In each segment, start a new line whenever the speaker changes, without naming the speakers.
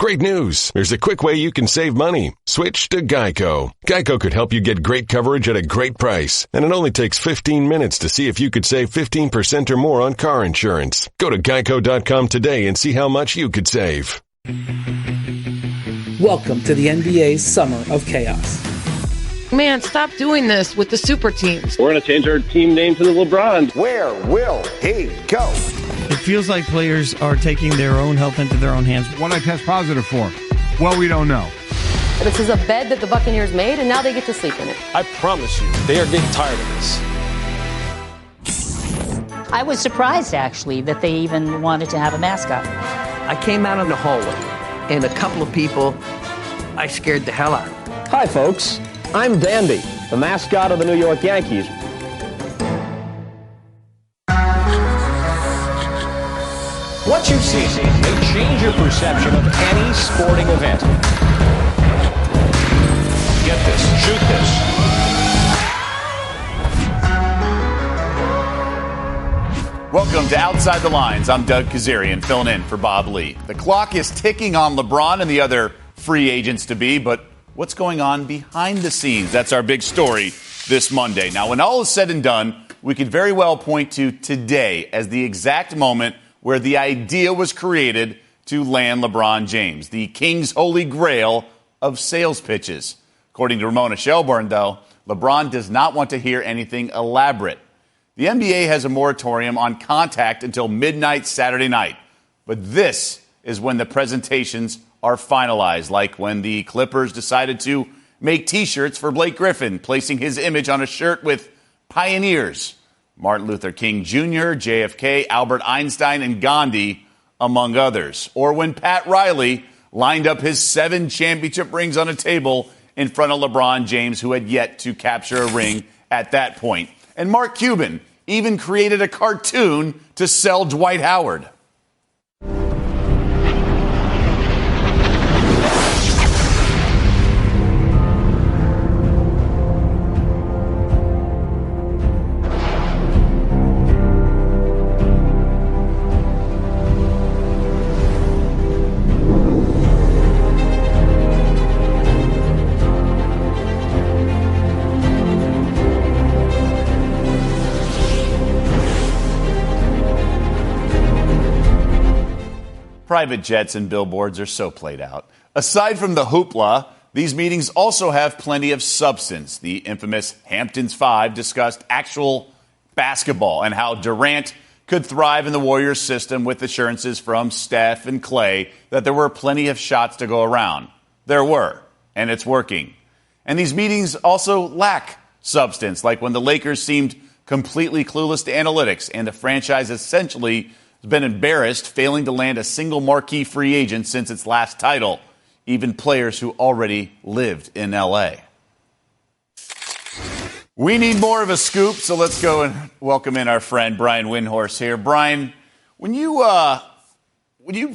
Great news. There's a quick way you can save money. Switch to Geico. Geico could help you get great coverage at a great price. And it only takes 15 minutes to see if you could save 15% or more on car insurance. Go to geico.com today and see how much you could save.
Welcome to the NBA's Summer of Chaos.
Man, stop doing this with the super teams.
We're going to change our team name to the LeBron.
Where will he go?
It feels like players are taking their own health into their own hands.
What I test positive for? Well, we don't know.
This is a bed that the Buccaneers made, and now they get to sleep in it.
I promise you, they are getting tired of this.
I was surprised, actually, that they even wanted to have a mascot.
I came out in the hallway, and a couple of people I scared the hell out of.
Hi, folks. I'm Dandy, the mascot of the New York Yankees.
What you see may change your perception of any sporting event. Get this, shoot this.
Welcome to Outside the Lines. I'm Doug Kazarian, filling in for Bob Lee. The clock is ticking on LeBron and the other free agents to be, but what's going on behind the scenes? That's our big story this Monday. Now, when all is said and done, we could very well point to today as the exact moment where the idea was created to land LeBron James, the King's holy grail of sales pitches. According to Ramona Shelburne, though, LeBron does not want to hear anything elaborate. The NBA has a moratorium on contact until midnight Saturday night. But this is when the presentations are finalized, like when the Clippers decided to make T-shirts for Blake Griffin, placing his image on a shirt with pioneers. Martin Luther King Jr., JFK, Albert Einstein, and Gandhi, among others. Or when Pat Riley lined up his 7 championship rings on a table in front of LeBron James, who had yet to capture a ring at that point. And Mark Cuban even created a cartoon to sell Dwight Howard. Private jets and billboards are so played out. Aside from the hoopla, these meetings also have plenty of substance. The infamous Hamptons Five discussed actual basketball and how Durant could thrive in the Warriors system with assurances from Steph and Clay that there were plenty of shots to go around. There were, and it's working. And these meetings also lack substance, like when the Lakers seemed completely clueless to analytics and the franchise essentially has been embarrassed, failing to land a single marquee free agent since its last title, even players who already lived in L.A. We need more of a scoop, so let's go and welcome in our friend Brian Windhorst here. Brian, when you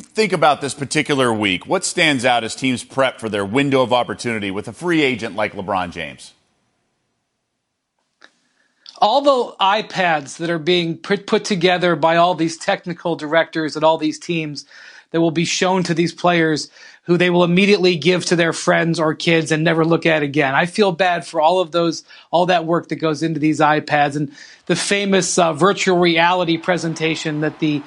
think about this particular week, what stands out as teams prep for their window of opportunity with a free agent like LeBron James?
All the iPads that are being put together by all these technical directors and all these teams that will be shown to these players who they will immediately give to their friends or kids and never look at again. I feel bad for all that work that goes into these iPads and the famous virtual reality presentation that the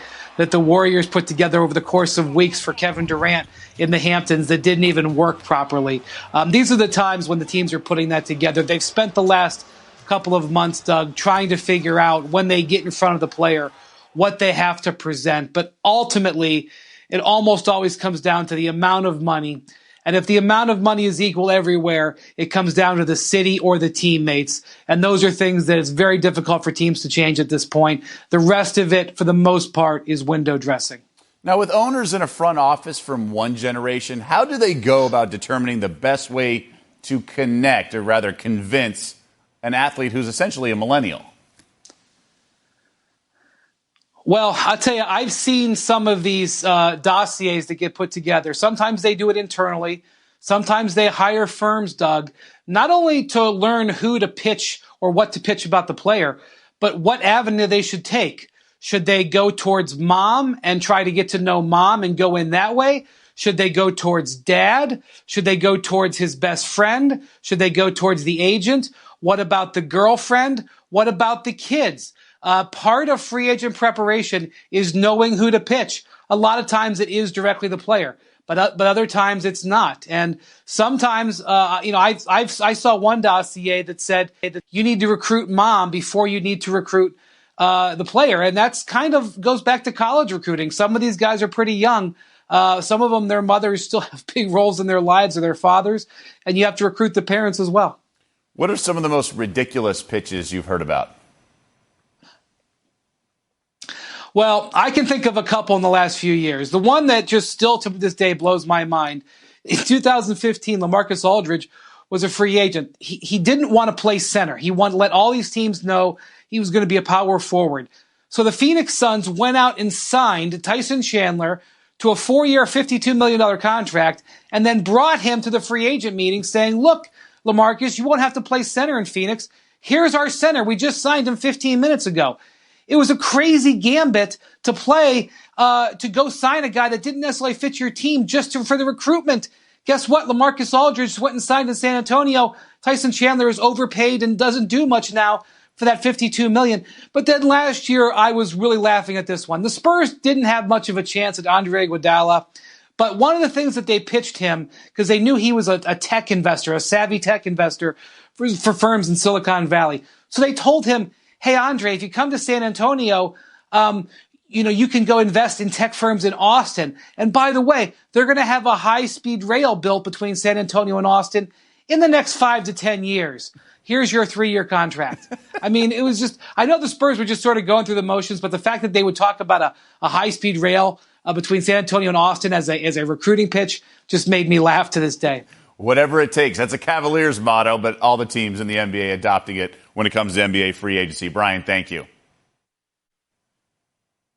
Warriors put together over the course of weeks for Kevin Durant in the Hamptons that didn't even work properly. These are the times when the teams are putting that together. They've spent the last couple of months, Doug, trying to figure out when they get in front of the player what they have to present. But ultimately, it almost always comes down to the amount of money. And if the amount of money is equal everywhere, it comes down to the city or the teammates. And those are things that it's very difficult for teams to change at this point. The rest of it, for the most part, is window dressing.
Now, with owners in a front office from one generation, how do they go about determining the best way to connect, or rather convince, an athlete who's essentially a millennial?
Well, I'll tell you, I've seen some of these dossiers that get put together. Sometimes they do it internally. Sometimes they hire firms, Doug, not only to learn who to pitch or what to pitch about the player, but what avenue they should take. Should they go towards mom and try to get to know mom and go in that way? Should they go towards dad? Should they go towards his best friend? Should they go towards the agent? What about the girlfriend? What about the kids? Part of free agent preparation is knowing who to pitch. A lot of times it is directly the player, but other times it's not. And sometimes, I saw one dossier that said that you need to recruit mom before you need to recruit the player. And that's kind of goes back to college recruiting. Some of these guys are pretty young. Some of them, their mothers still have big roles in their lives, or their fathers, and you have to recruit the parents as well.
What are some of the most ridiculous pitches you've heard about?
Well, I can think of a couple in the last few years. The one that just still to this day blows my mind. In 2015, LaMarcus Aldridge was a free agent. He didn't want to play center. He wanted to let all these teams know he was going to be a power forward. So the Phoenix Suns went out and signed Tyson Chandler to a 4-year, $52 million contract, and then brought him to the free agent meeting saying, look, LaMarcus, you won't have to play center in Phoenix. Here's our center. We just signed him 15 minutes ago. It was a crazy gambit to play, to go sign a guy that didn't necessarily fit your team for the recruitment. Guess what? LaMarcus Aldridge went and signed in San Antonio. Tyson Chandler is overpaid and doesn't do much now for that $52 million. But then last year, I was really laughing at this one. The Spurs didn't have much of a chance at Andre Iguodala. But one of the things that they pitched him, because they knew he was a tech investor, a savvy tech investor for firms in Silicon Valley. So they told him, hey, Andre, if you come to San Antonio, you can go invest in tech firms in Austin. And by the way, they're going to have a high-speed rail built between San Antonio and Austin in the next 5 to 10 years. Here's your 3-year contract. I mean, it was just, I know the Spurs were just sort of going through the motions, but the fact that they would talk about a high-speed rail between San Antonio and Austin as a recruiting pitch just made me laugh to this day.
Whatever it takes. That's a Cavaliers motto, but all the teams in the NBA adopting it when it comes to NBA free agency. Brian, thank you.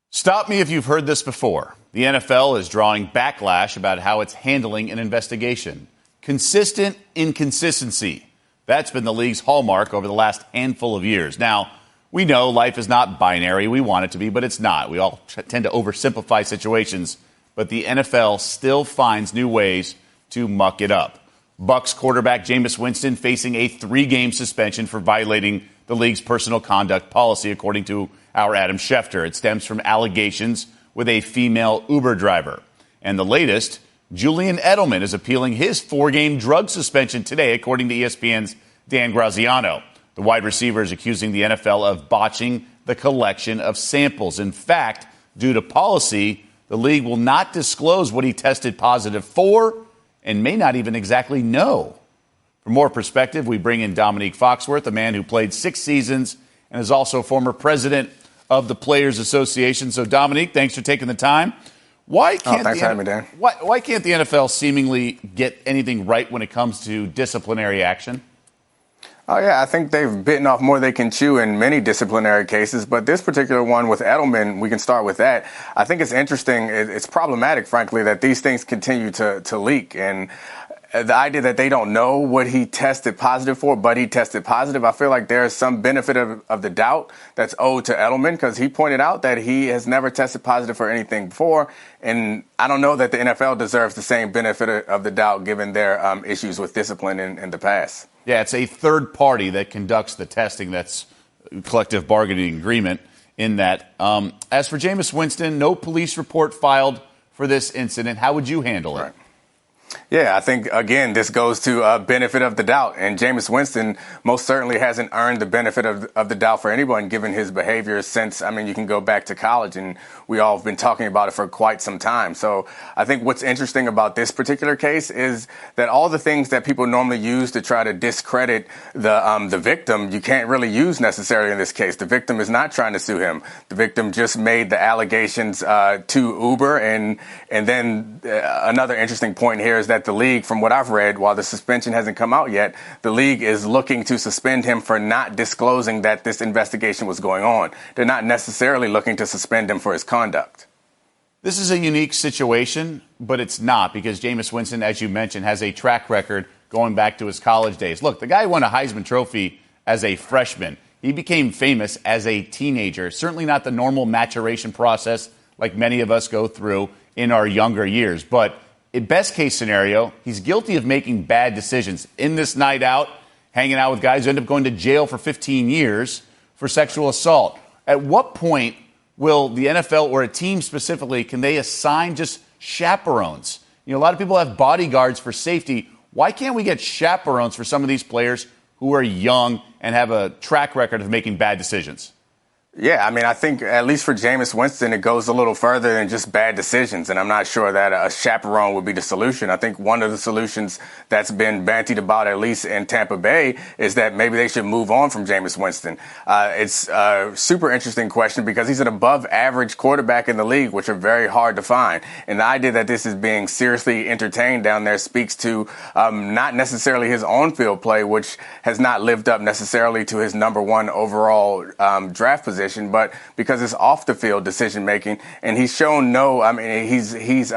Stop me if you've heard this before. The NFL is drawing backlash about how it's handling an investigation. Consistent inconsistency. That's been the league's hallmark over the last handful of years. Now, we know life is not binary. We want it to be, but it's not. We all tend to oversimplify situations, but the NFL still finds new ways to muck it up. Bucs quarterback Jameis Winston facing a 3-game suspension for violating the league's personal conduct policy, according to our Adam Schefter. It stems from allegations with a female Uber driver. And the latest, Julian Edelman is appealing his 4-game drug suspension today, according to ESPN's Dan Graziano. The wide receiver is accusing the NFL of botching the collection of samples. In fact, due to policy, the league will not disclose what he tested positive for and may not even exactly know. For more perspective, we bring in Dominique Foxworth, a man who played 6 seasons and is also former president of the Players Association. So, Dominique, thanks for taking the time.
Thanks for having me, Dan.
Why can't the NFL seemingly get anything right when it comes to disciplinary action?
Oh, yeah, I think they've bitten off more they can chew in many disciplinary cases. But this particular one with Edelman, we can start with that. I think it's interesting. It's problematic, frankly, that these things continue to leak. And the idea that they don't know what he tested positive for, but he tested positive, I feel like there's some benefit of the doubt that's owed to Edelman, because he pointed out that he has never tested positive for anything before. And I don't know that the NFL deserves the same benefit of the doubt given their issues with discipline in the past.
Yeah, it's a third party that conducts the testing. That's collective bargaining agreement in that. As for Jameis Winston, no police report filed for this incident. How would you handle it?
Right. Yeah, I think, again, this goes to benefit of the doubt. And Jameis Winston most certainly hasn't earned the benefit of the doubt for anyone, given his behavior since, you can go back to college, and we all have been talking about it for quite some time. So I think what's interesting about this particular case is that all the things that people normally use to try to discredit the victim, you can't really use necessarily in this case. The victim is not trying to sue him. The victim just made the allegations to Uber. And then another interesting point here is that the league, from what I've read, while the suspension hasn't come out yet, the league is looking to suspend him for not disclosing that this investigation was going on. They're not necessarily looking to suspend him for his conduct.
This is a unique situation, but it's not, because Jameis Winston, as you mentioned, has a track record going back to his college days. Look, the guy won a Heisman Trophy as a freshman. He became famous as a teenager. Certainly not the normal maturation process like many of us go through in our younger years, but in best case scenario, he's guilty of making bad decisions. In this night out, hanging out with guys who end up going to jail for 15 years for sexual assault. At what point will the NFL or a team specifically, can they assign just chaperones? A lot of people have bodyguards for safety. Why can't we get chaperones for some of these players who are young and have a track record of making bad decisions?
Yeah, I mean, I think at least for Jameis Winston, it goes a little further than just bad decisions. And I'm not sure that a chaperone would be the solution. I think one of the solutions that's been bantied about, at least in Tampa Bay, is that maybe they should move on from Jameis Winston. It's a super interesting question because he's an above average quarterback in the league, which are very hard to find. And the idea that this is being seriously entertained down there speaks to not necessarily his on-field play, which has not lived up necessarily to his number one overall draft position. But because it's off the field decision making, and he's shown he's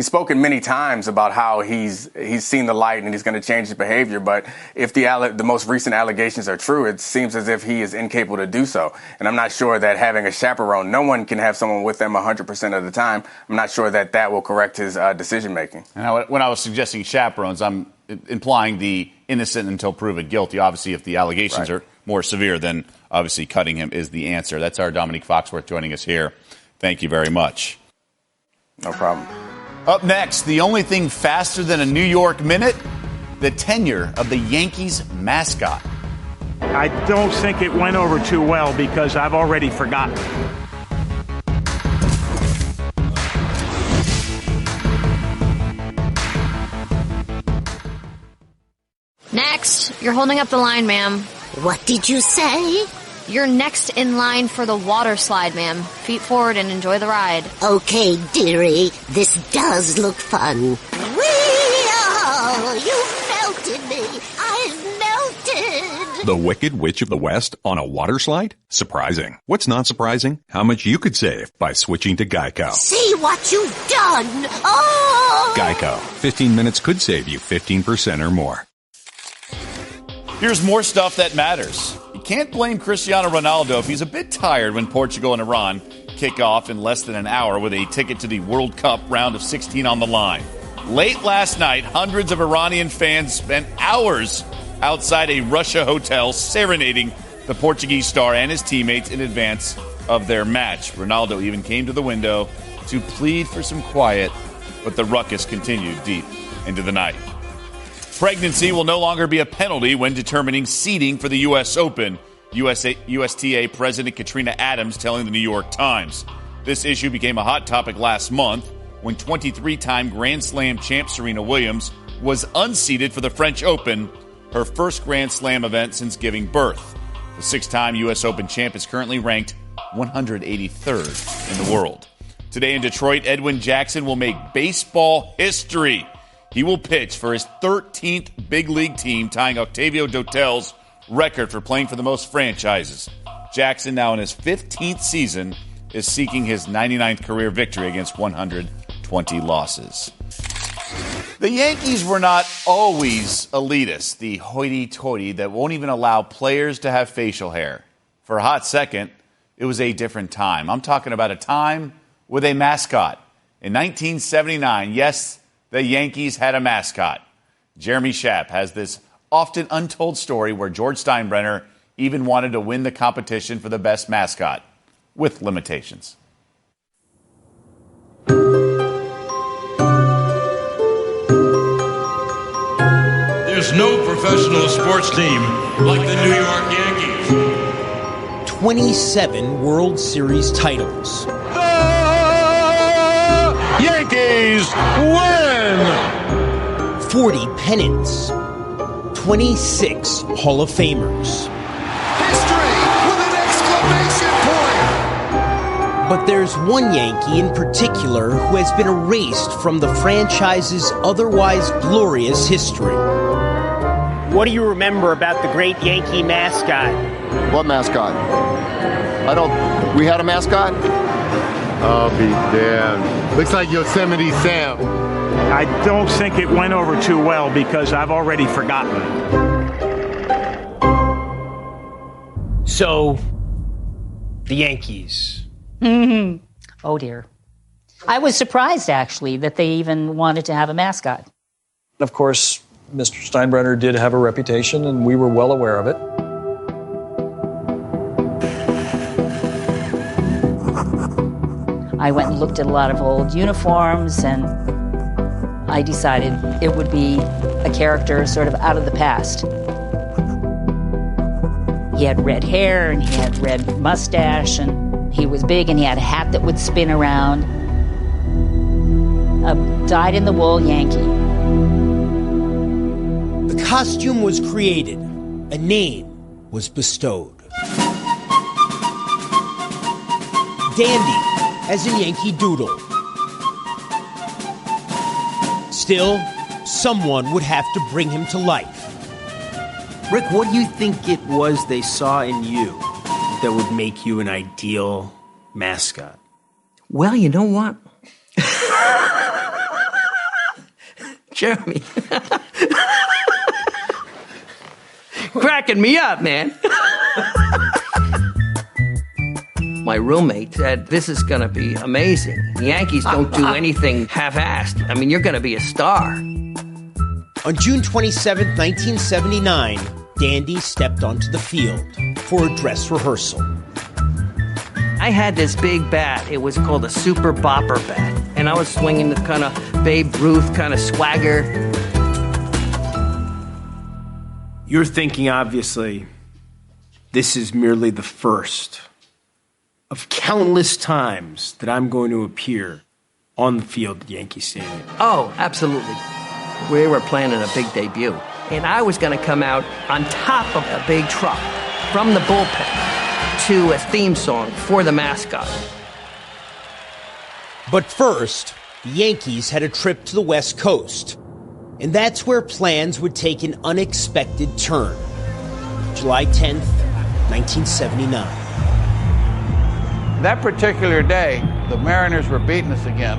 spoken many times about how he's seen the light and he's going to change his behavior. But if the most recent allegations are true, it seems as if he is incapable to do so. And I'm not sure that having a chaperone, no one can have someone with them 100% of the time. I'm not sure that will correct his decision making.
And when I was suggesting chaperones, I'm implying the innocent until proven guilty. Obviously, if the allegations are more severe, then obviously cutting him is the answer. That's our Dominique Foxworth joining us here. Thank you very much.
No problem.
Up next, the only thing faster than a New York minute, the tenure of the Yankees mascot.
I don't think it went over too well because I've already forgotten.
Next, you're holding up the line, ma'am.
What did you say?
You're next in line for the water slide, ma'am. Feet forward and enjoy the ride.
Okay, dearie. This does look fun. Whee-oh! You melted me. I've melted.
The Wicked Witch of the West on a water slide? Surprising. What's not surprising? How much you could save by switching to Geico.
See what you've done. Oh!
Geico. 15 minutes could save you 15% or more.
Here's more stuff that matters. You can't blame Cristiano Ronaldo if he's a bit tired when Portugal and Iran kick off in less than an hour with a ticket to the World Cup round of 16 on the line. Late last night, hundreds of Iranian fans spent hours outside a Russia hotel serenading the Portuguese star and his teammates in advance of their match. Ronaldo even came to the window to plead for some quiet, but the ruckus continued deep into the night. Pregnancy will no longer be a penalty when determining seeding for the U.S. Open, USTA President Katrina Adams telling the New York Times. This issue became a hot topic last month when 23-time Grand Slam champ Serena Williams was unseeded for the French Open, her first Grand Slam event since giving birth. The six-time U.S. Open champ is currently ranked 183rd in the world. Today in Detroit, Edwin Jackson will make baseball history. He will pitch for his 13th big league team, tying Octavio Dotel's record for playing for the most franchises. Jackson, now in his 15th season, is seeking his 99th career victory against 120 losses. The Yankees were not always elitist, the hoity-toity that won't even allow players to have facial hair. For a hot second, it was a different time. I'm talking about a time with a mascot. In 1979, yes, the Yankees had a mascot. Jeremy Schaap has this often untold story where George Steinbrenner even wanted to win the competition for the best mascot, with limitations.
There's no professional sports team like the New York Yankees.
27 World Series titles.
Yankees win!
40 pennants. 26 Hall of Famers.
History with an exclamation point!
But there's one Yankee in particular who has been erased from the franchise's otherwise glorious history.
What do you remember about the great Yankee mascot?
What mascot? We had a mascot? I'll be damned. Looks like Yosemite Sam.
I don't think it went over too well because I've already forgotten.
So, the Yankees.
Oh, dear. I was surprised, actually, that they even wanted to have a mascot.
Of course, Mr. Steinbrenner did have a reputation, and we were well aware of it.
I went and looked at a lot of old uniforms, and I decided it would be a character sort of out of the past. He had red hair, and he had red mustache, and he was big, and he had a hat that would spin around. A dyed-in-the-wool Yankee.
The costume was created. A name was bestowed. Dandy, as in Yankee Doodle. Still, someone would have to bring him to life. Rick, what do you think it was they saw in you that would make you an ideal mascot?
Well, you know what? Jeremy. Cracking me up, man. My roommate said, this is going to be amazing. The Yankees don't do anything half-assed. I mean, you're going to be a star.
On June 27, 1979, Dandy stepped onto the field for a dress rehearsal.
I had this big bat. It was called a Super Bopper bat. And I was swinging the kind of Babe Ruth kind of swagger.
You're thinking, obviously, this is merely the first of countless times that I'm going to appear on the field at Yankee Stadium.
Oh, absolutely. We were planning a big debut. And I was going to come out on top of a big truck from the bullpen to a theme song for the mascot.
But first, the Yankees had a trip to the West Coast. And that's where plans would take an unexpected turn. July 10th, 1979.
That particular day, the Mariners were beating us again.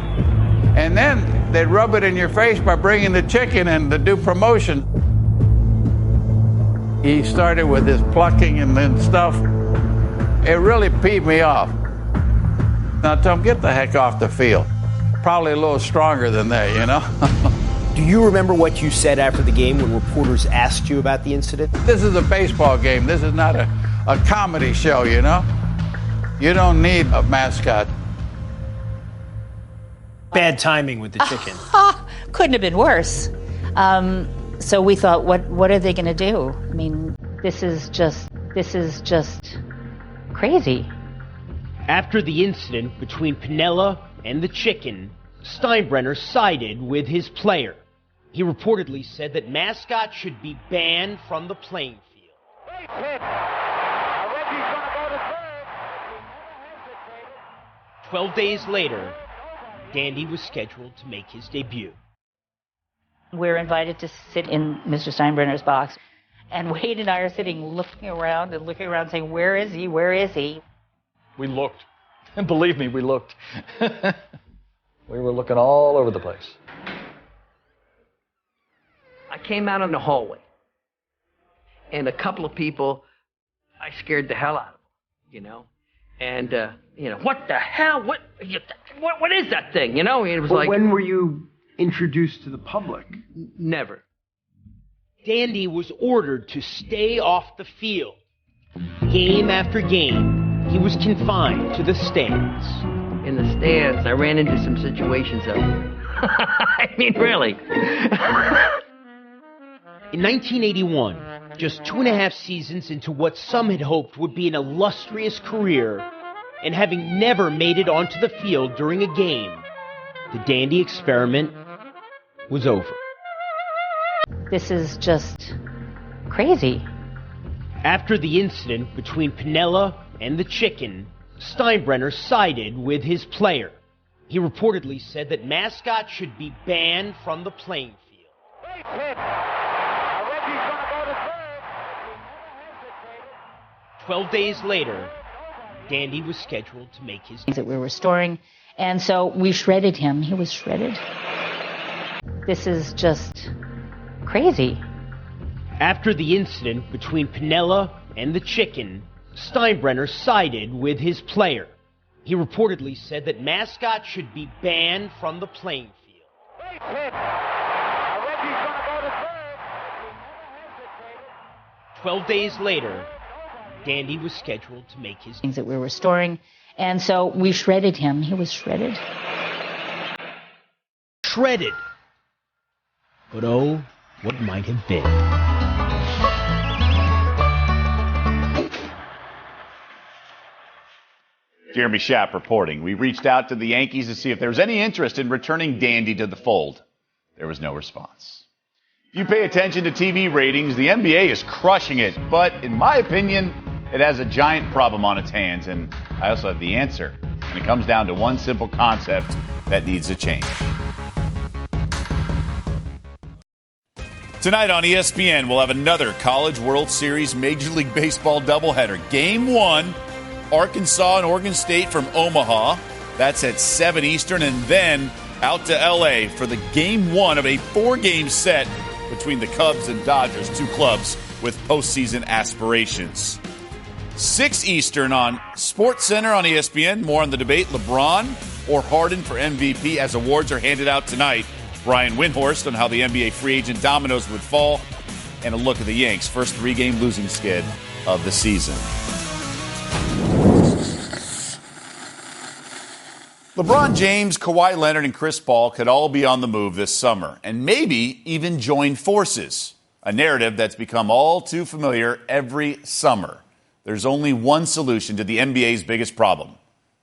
And then they'd rub it in your face by bringing the chicken in to do promotion. He started with his plucking and then stuff. It really peeved me off. Now, I told him, get the heck off the field. Probably a little stronger than that, you know?
Do you remember what you said after the game when reporters asked you about the incident?
This is a baseball game. This is not a comedy show, you know? You don't need a mascot.
Bad timing with the chicken.
Couldn't have been worse. So we thought, what are they going to do? I mean, this is just crazy.
After the incident between Piniella and the chicken, Steinbrenner sided with his player. He reportedly said that mascots should be banned from the playing field. 12 days later, Dandy was scheduled to make his debut.
We're invited to sit in Mr. Steinbrenner's box, and Wade and I are sitting looking around saying, where is he? Where is he?
We looked. And believe me, we looked. We were looking all over the place.
I came out in the hallway, and a couple of people, I scared the hell out of them, you know? And, what the hell? What is that thing? You know, it was like...
When were you introduced to the public?
Never.
Dandy was ordered to stay off the field. Game after game, he was confined to the stands.
In the stands, I ran into some situations out there. I mean, really.
In 1981, just 2.5 seasons into what some had hoped would be an illustrious career, and having never made it onto the field during a game, the Dandy experiment was over.
This is just crazy.
After the incident between Piniella and the chicken, Steinbrenner sided with his player. He reportedly said that mascots should be banned from the playing field. 12 days later, Dandy was scheduled to make his...
...that we were restoring, and so we shredded him. He was shredded. This is just crazy.
After the incident between Piniella and the chicken, Steinbrenner sided with his player. He reportedly said that mascots should be banned from the playing field. 12 days later, Dandy was scheduled to make his
things that we were restoring, and so we shredded him. He was shredded.
Shredded. But oh, what might have been.
Jeremy Schaap reporting. We reached out to the Yankees to see if there was any interest in returning Dandy to the fold. There was no response. If you pay attention to TV ratings, the NBA is crushing it, but in my opinion, it has a giant problem on its hands, and I also have the answer. And it comes down to one simple concept that needs to change. Tonight on ESPN, we'll have another College World Series Major League Baseball doubleheader. Game 1, Arkansas and Oregon State from Omaha. That's at 7 Eastern, and then out to L.A. for the Game 1 of a 4-game set between the Cubs and Dodgers, two clubs with postseason aspirations. 6 Eastern on SportsCenter on ESPN. More on the debate, LeBron or Harden for MVP, as awards are handed out tonight. Brian Windhorst on how the NBA free agent dominoes would fall, and a look at the Yanks' first 3-game losing skid of the season. LeBron James, Kawhi Leonard, and Chris Paul could all be on the move this summer, and maybe even join forces, a narrative that's become all too familiar every summer. There's only one solution to the NBA's biggest problem: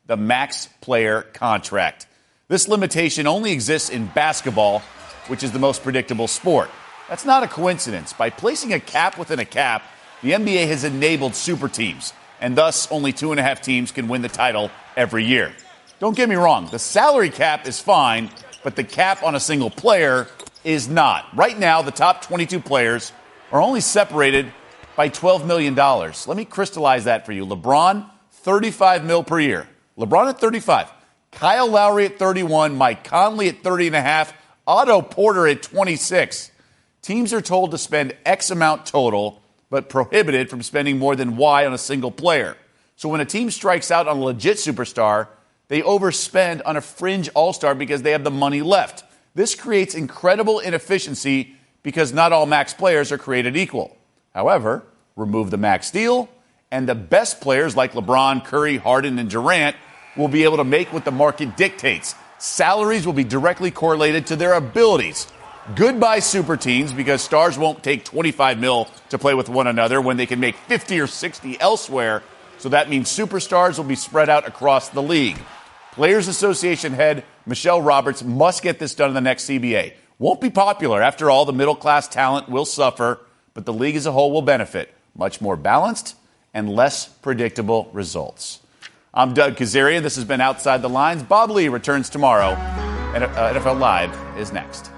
the max player contract. This limitation only exists in basketball, which is the most predictable sport. That's not a coincidence. By placing a cap within a cap, the NBA has enabled super teams, and thus only 2.5 teams can win the title every year. Don't get me wrong, the salary cap is fine, but the cap on a single player is not. Right now, the top 22 players are only separated by $12 million. Let me crystallize that for you. LeBron, $35 million per year. LeBron at 35. Kyle Lowry at 31. Mike Conley at 30.5. Otto Porter at 26. Teams are told to spend X amount total, but prohibited from spending more than Y on a single player. So when a team strikes out on a legit superstar, they overspend on a fringe all-star because they have the money left. This creates incredible inefficiency because not all max players are created equal. However, remove the max deal, and the best players like LeBron, Curry, Harden, and Durant will be able to make what the market dictates. Salaries will be directly correlated to their abilities. Goodbye super teams, because stars won't take $25 million to play with one another when they can make 50 or 60 elsewhere. So that means superstars will be spread out across the league. Players Association head Michelle Roberts must get this done in the next CBA. Won't be popular. After all, the middle-class talent will suffer, but the league as a whole will benefit. Much more balanced and less predictable results. I'm Doug Kazarian. This has been Outside the Lines. Bob Lee returns tomorrow, and NFL Live is next.